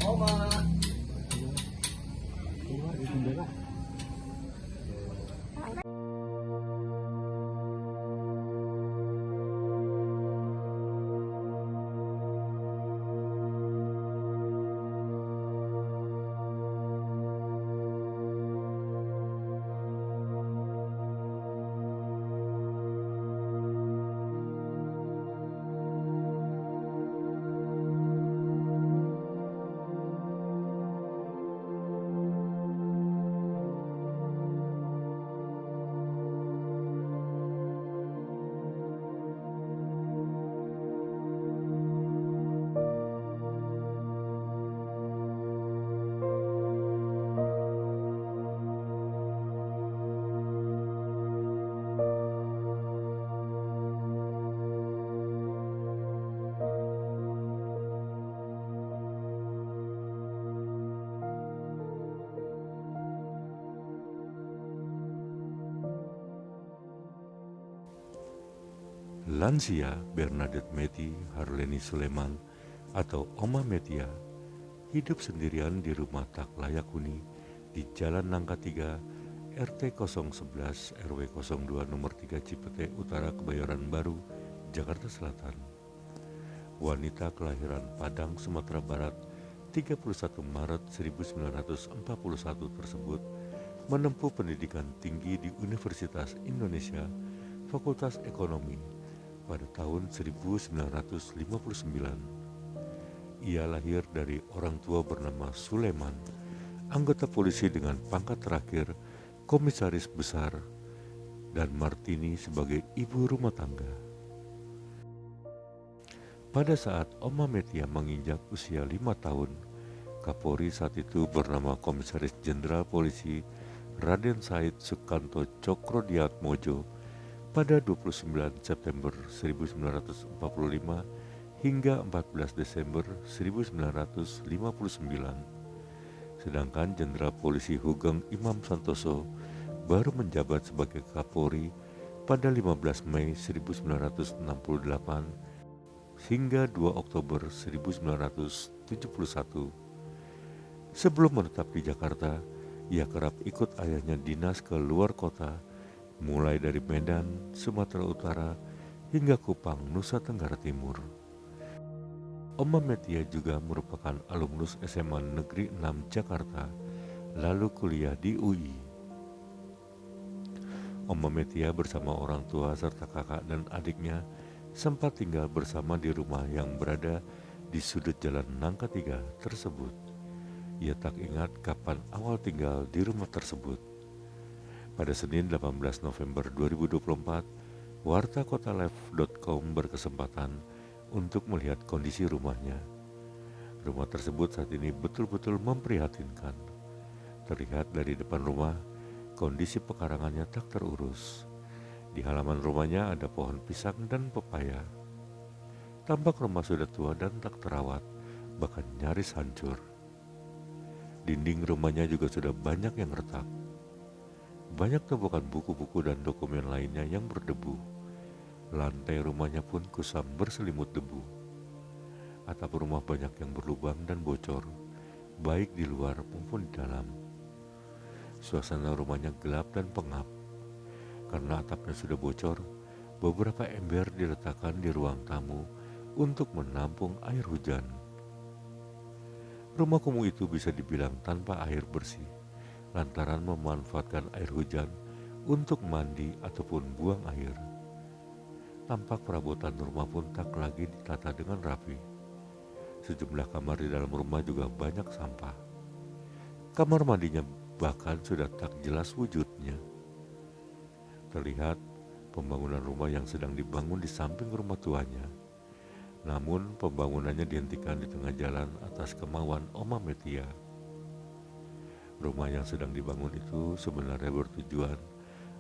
Oma. Keluar di jendela. Lansia Bernadette Meti Harleni Suleman atau Oma Metia hidup sendirian di rumah tak layak huni di Jalan Nangka 3 RT 011 RW 02 nomor 3 Cipete Utara Kebayoran Baru, Jakarta Selatan. Wanita kelahiran Padang, Sumatera Barat 31 Maret 1941 tersebut menempuh pendidikan tinggi di Universitas Indonesia Fakultas Ekonomi pada tahun 1959. Ia lahir dari orang tua bernama Suleman, anggota polisi dengan pangkat terakhir komisaris besar, dan Martini sebagai ibu rumah tangga. Pada saat Oma Metia menginjak usia 5 tahun, Kapolri saat itu bernama Komisaris Jenderal Polisi Raden Said Sukanto Cokrodiatmojo pada 29 September 1945 hingga 14 Desember 1959. Sedangkan Jenderal Polisi Hugeng Imam Santoso baru menjabat sebagai Kapolri pada 15 Mei 1968 hingga 2 Oktober 1971. Sebelum menetap di Jakarta, ia kerap ikut ayahnya dinas ke luar kota, mulai dari Medan, Sumatera Utara, hingga Kupang, Nusa Tenggara Timur. Oma Metia juga merupakan alumnus SMA Negeri 6 Jakarta, lalu kuliah di UI. Oma Metia bersama orang tua serta kakak dan adiknya sempat tinggal bersama di rumah yang berada di sudut jalan Nangka 3 tersebut. Ia tak ingat kapan awal tinggal di rumah tersebut. Pada Senin 18 November 2024, wartakotalive.com berkesempatan untuk melihat kondisi rumahnya. Rumah tersebut saat ini betul-betul memprihatinkan. Terlihat dari depan rumah, kondisi pekarangannya tak terurus. Di halaman rumahnya ada pohon pisang dan pepaya. Tampak rumah sudah tua dan tak terawat, bahkan nyaris hancur. Dinding rumahnya juga sudah banyak yang retak. Banyak tumpukan buku-buku dan dokumen lainnya yang berdebu. Lantai rumahnya pun kusam berselimut debu. Atap rumah banyak yang berlubang dan bocor, baik di luar maupun di dalam. Suasana rumahnya gelap dan pengap. Karena atapnya sudah bocor, beberapa ember diletakkan di ruang tamu untuk menampung air hujan. Rumah kumuh itu bisa dibilang tanpa air bersih, lantaran memanfaatkan air hujan untuk mandi ataupun buang air. Tampak perabotan rumah pun tak lagi ditata dengan rapi. Sejumlah kamar di dalam rumah juga banyak sampah. Kamar mandinya bahkan sudah tak jelas wujudnya. Terlihat pembangunan rumah yang sedang dibangun di samping rumah tuanya. Namun pembangunannya dihentikan di tengah jalan atas kemauan Oma Metia. Rumah yang sedang dibangun itu sebenarnya bertujuan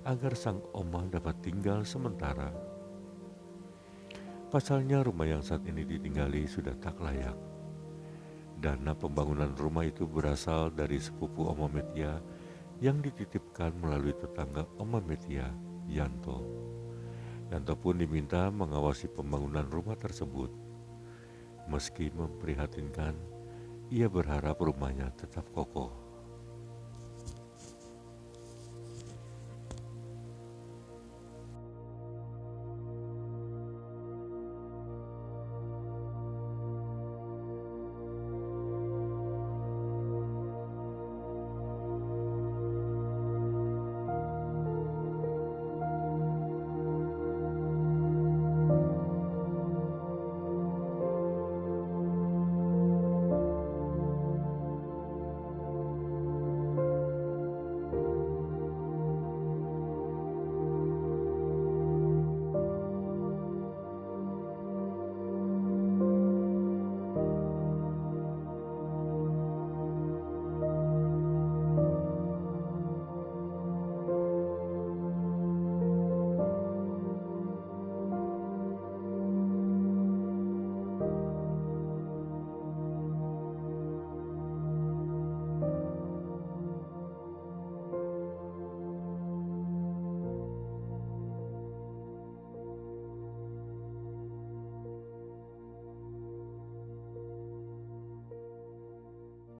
agar sang Oma dapat tinggal sementara. Pasalnya rumah yang saat ini ditinggali sudah tak layak. Dana pembangunan rumah itu berasal dari sepupu Oma Metia yang dititipkan melalui tetangga Oma Metia, Yanto. Yanto pun diminta mengawasi pembangunan rumah tersebut. Meski memprihatinkan, ia berharap rumahnya tetap kokoh.